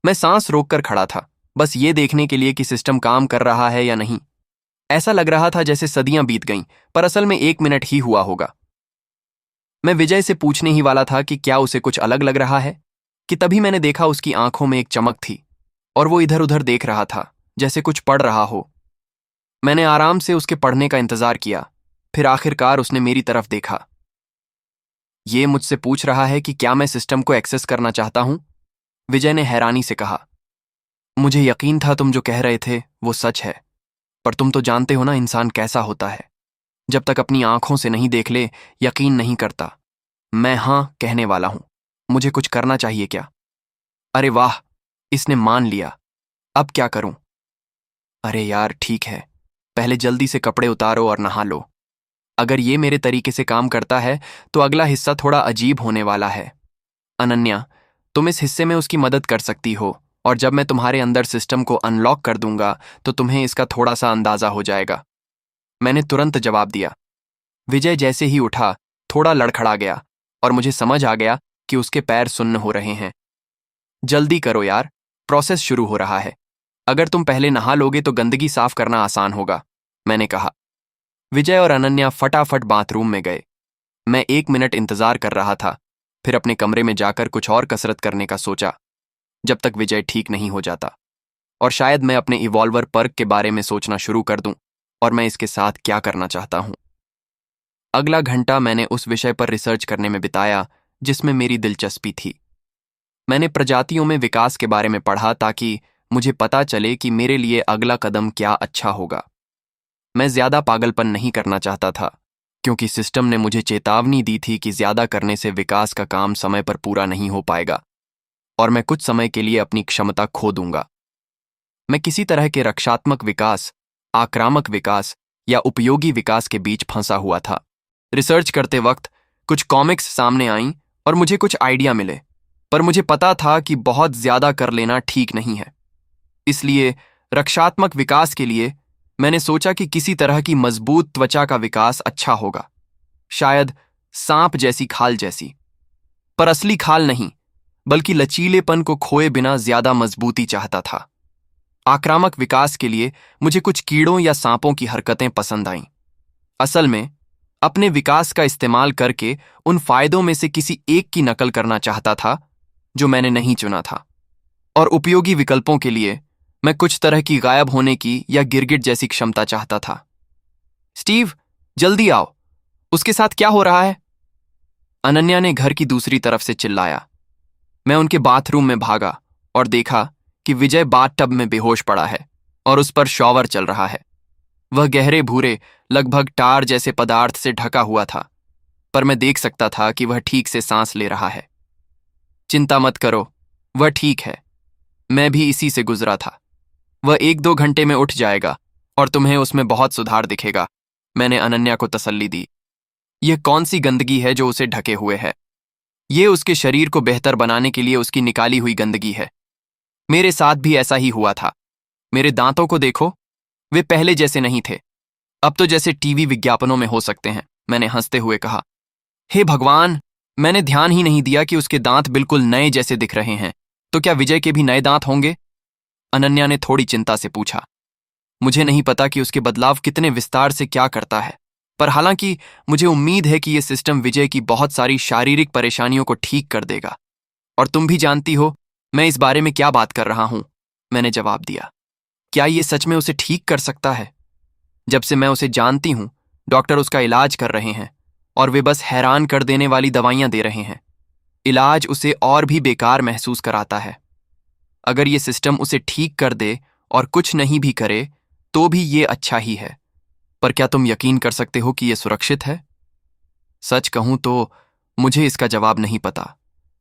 मैं सांस रोककर खड़ा था, बस ये देखने के लिए कि सिस्टम काम कर रहा है या नहीं। ऐसा लग रहा था जैसे सदियां बीत गईं, पर असल में 1 मिनट ही हुआ होगा। मैं विजय से पूछने ही वाला था कि क्या उसे कुछ अलग लग रहा है, कि तभी मैंने देखा उसकी आंखों में एक चमक थी और वो इधर उधर देख रहा था, जैसे कुछ पढ़ रहा हो। मैंने आराम से उसके पढ़ने का इंतजार किया, फिर आखिरकार उसने मेरी तरफ देखा। ये मुझसे पूछ रहा है कि क्या मैं सिस्टम को एक्सेस करना चाहता हूं? विजय ने हैरानी से कहा। मुझे यकीन था तुम जो कह रहे थे वो सच है, पर तुम तो जानते हो ना इंसान कैसा होता है। जब तक अपनी आंखों से नहीं देख ले, यकीन नहीं करता। मैं हाँ कहने वाला हूं। मुझे कुछ करना चाहिए क्या? अरे वाह, इसने मान लिया। अब क्या करूं? अरे यार ठीक है, पहले जल्दी से कपड़े उतारो और नहा लो। अगर ये मेरे तरीके से काम करता है तो अगला हिस्सा थोड़ा अजीब होने वाला है। अनन्या, तुम इस हिस्से में उसकी मदद कर सकती हो, और जब मैं तुम्हारे अंदर सिस्टम को अनलॉक कर दूंगा तो तुम्हें इसका थोड़ा सा अंदाजा हो जाएगा। मैंने तुरंत जवाब दिया। विजय जैसे ही उठा, थोड़ा लड़खड़ा गया और मुझे समझ आ गया कि उसके पैर सुन्न हो रहे हैं। जल्दी करो यार, प्रोसेस शुरू हो रहा है। अगर तुम पहले नहा लोगे तो गंदगी साफ करना आसान होगा, मैंने कहा। विजय और अनन्या फटाफट बाथरूम में गए। मैं 1 मिनट इंतजार कर रहा था, फिर अपने कमरे में जाकर कुछ और कसरत करने का सोचा, जब तक विजय ठीक नहीं हो जाता। और शायद मैं अपने इवॉल्वर पर्क के बारे में सोचना शुरू कर दूं, और मैं इसके साथ क्या करना चाहता हूं। अगला घंटा मैंने उस विषय पर रिसर्च करने में बिताया जिसमें मेरी दिलचस्पी थी। मैंने प्रजातियों में विकास के बारे में पढ़ा ताकि मुझे पता चले कि मेरे लिए अगला कदम क्या अच्छा होगा। मैं ज्यादा पागलपन नहीं करना चाहता था, क्योंकि सिस्टम ने मुझे चेतावनी दी थी कि ज्यादा करने से विकास का काम समय पर पूरा नहीं हो पाएगा और मैं कुछ समय के लिए अपनी क्षमता खो दूंगा। मैं किसी तरह के रक्षात्मक विकास, आक्रामक विकास या उपयोगी विकास के बीच फंसा हुआ था। रिसर्च करते वक्त कुछ कॉमिक्स सामने आईं और मुझे कुछ आइडिया मिले, पर मुझे पता था कि बहुत ज्यादा कर लेना ठीक नहीं है। इसलिए रक्षात्मक विकास के लिए मैंने सोचा कि किसी तरह की मजबूत त्वचा का विकास अच्छा होगा, शायद सांप जैसी खाल जैसी। पर असली खाल नहीं, बल्कि लचीलेपन को खोए बिना ज्यादा मजबूती चाहता था। आक्रामक विकास के लिए मुझे कुछ कीड़ों या सांपों की हरकतें पसंद आईं। असल में अपने विकास का इस्तेमाल करके उन फायदों में से किसी एक की नकल करना चाहता था जो मैंने नहीं चुना था। और उपयोगी विकल्पों के लिए मैं कुछ तरह की गायब होने की या गिरगिट जैसी क्षमता चाहता था। स्टीव, जल्दी आओ, उसके साथ क्या हो रहा है? अनन्या ने घर की दूसरी तरफ से चिल्लाया। मैं उनके बाथरूम में भागा और देखा कि विजय बाथटब में बेहोश पड़ा है और उस पर शॉवर चल रहा है। वह गहरे भूरे, लगभग टार जैसे पदार्थ से ढका हुआ था, पर मैं देख सकता था कि वह ठीक से सांस ले रहा है। चिंता मत करो, वह ठीक है। मैं भी इसी से गुजरा था। वह 1-2 घंटे में उठ जाएगा और तुम्हें उसमें बहुत सुधार दिखेगा, मैंने अनन्या को तसल्ली दी। यह कौन सी गंदगी है जो उसे ढके हुए है? ये उसके शरीर को बेहतर बनाने के लिए उसकी निकाली हुई गंदगी है। मेरे साथ भी ऐसा ही हुआ था। मेरे दांतों को देखो, वे पहले जैसे नहीं थे, अब तो जैसे टीवी विज्ञापनों में हो सकते हैं, मैंने हंसते हुए कहा। हे भगवान, मैंने ध्यान ही नहीं दिया कि उसके दांत बिल्कुल नए जैसे दिख रहे हैं। तो क्या विजय के भी नए दांत होंगे? अनन्या ने थोड़ी चिंता से पूछा। मुझे नहीं पता कि उसके बदलाव कितने विस्तार से क्या करता है, पर हालांकि मुझे उम्मीद है कि यह सिस्टम विजय की बहुत सारी शारीरिक परेशानियों को ठीक कर देगा। और तुम भी जानती हो मैं इस बारे में क्या बात कर रहा हूं, मैंने जवाब दिया। क्या ये सच में उसे ठीक कर सकता है? जब से मैं उसे जानती हूं, डॉक्टर उसका इलाज कर रहे हैं और वे बस हैरान कर देने वाली दवाइयां दे रहे हैं। इलाज उसे और भी बेकार महसूस कराता है। अगर ये सिस्टम उसे ठीक कर दे और कुछ नहीं भी करे तो भी ये अच्छा ही है। पर क्या तुम यकीन कर सकते हो कि यह सुरक्षित है? सच कहूं तो मुझे इसका जवाब नहीं पता।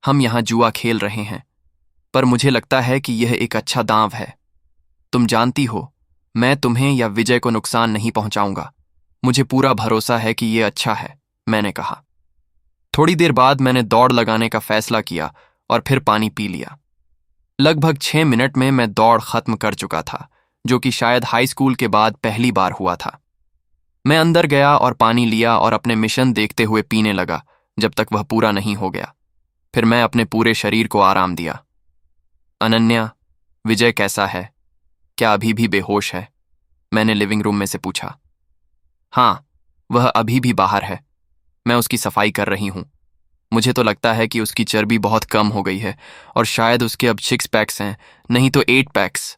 हम यहां जुआ खेल रहे हैं, पर मुझे लगता है कि यह एक अच्छा दांव है। तुम जानती हो, मैं तुम्हें या विजय को नुकसान नहीं पहुंचाऊंगा। मुझे पूरा भरोसा है कि यह अच्छा है, मैंने कहा। थोड़ी देर बाद मैंने दौड़ लगाने का फैसला किया और फिर पानी पी लिया। लगभग 6 मिनट में मैं दौड़ खत्म कर चुका था, जो कि शायद हाई स्कूल के बाद पहली बार हुआ था। मैं अंदर गया और पानी लिया और अपने मिशन देखते हुए पीने लगा जब तक वह पूरा नहीं हो गया। फिर मैं अपने पूरे शरीर को आराम दिया। अनन्या, विजय कैसा है? क्या अभी भी बेहोश है? मैंने लिविंग रूम में से पूछा। हाँ, वह अभी भी बाहर है। मैं उसकी सफाई कर रही हूँ। मुझे तो लगता है कि उसकी चर्बी बहुत कम हो गई है और शायद उसके अब 6 पैक्स हैं, नहीं तो 8 पैक्स।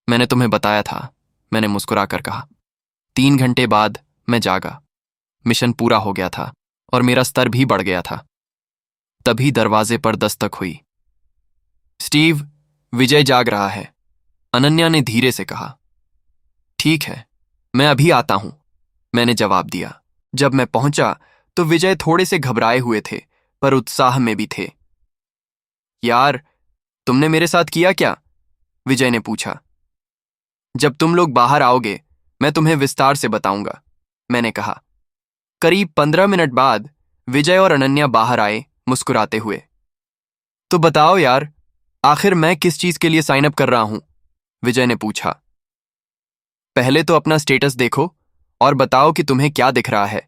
मैंने तुम्हें बताया था, मैंने मुस्कुरा कर कहा। 3 घंटे बाद मैं जागा। मिशन पूरा हो गया था और मेरा स्तर भी बढ़ गया था। तभी दरवाजे पर दस्तक हुई। स्टीव, विजय जाग रहा है, अनन्या ने धीरे से कहा। ठीक है, मैं अभी आता हूं, मैंने जवाब दिया। जब मैं पहुंचा तो विजय थोड़े से घबराए हुए थे, पर उत्साह में भी थे। यार, तुमने मेरे साथ किया क्या? विजय ने पूछा। जब तुम लोग बाहर आओगे, मैं तुम्हें विस्तार से बताऊंगा, मैंने कहा। करीब 15 मिनट बाद विजय और अनन्या बाहर आए, मुस्कुराते हुए। तो बताओ यार, आखिर मैं किस चीज के लिए साइन अप कर रहा हूं? विजय ने पूछा। पहले तो अपना स्टेटस देखो और बताओ कि तुम्हें क्या दिख रहा है।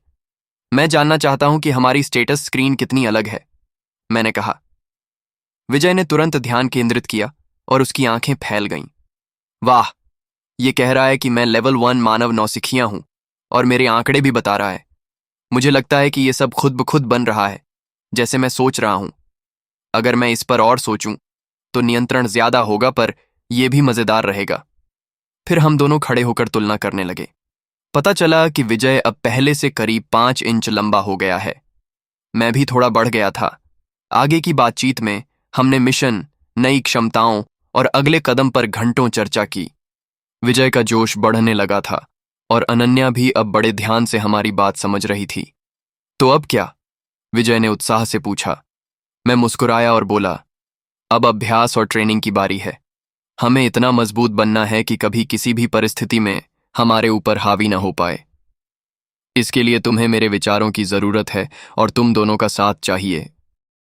मैं जानना चाहता हूं कि हमारी स्टेटस स्क्रीन कितनी अलग है, मैंने कहा। विजय ने तुरंत ध्यान केंद्रित किया और उसकी आंखें फैल गईं। वाह, ये कह रहा है कि मैं लेवल 1 मानव नौसिखिया हूं और मेरे आंकड़े भी बता रहा है। मुझे लगता है कि ये सब खुद ब खुद बन रहा है, जैसे मैं सोच रहा हूं। अगर मैं इस पर और सोचूं तो नियंत्रण ज्यादा होगा, पर यह भी मजेदार रहेगा। फिर हम दोनों खड़े होकर तुलना करने लगे। पता चला कि विजय अब पहले से करीब 5 इंच लंबा हो गया है। मैं भी थोड़ा बढ़ गया था। आगे की बातचीत में हमने मिशन, नई क्षमताओं और अगले कदम पर घंटों चर्चा की। विजय का जोश बढ़ने लगा था और अनन्या भी अब बड़े ध्यान से हमारी बात समझ रही थी। तो अब क्या? विजय ने उत्साह से पूछा। मैं मुस्कुराया और बोला, अब अभ्यास और ट्रेनिंग की बारी है। हमें इतना मजबूत बनना है कि कभी किसी भी परिस्थिति में हमारे ऊपर हावी न हो पाए। इसके लिए तुम्हें मेरे विचारों की जरूरत है और तुम दोनों का साथ चाहिए,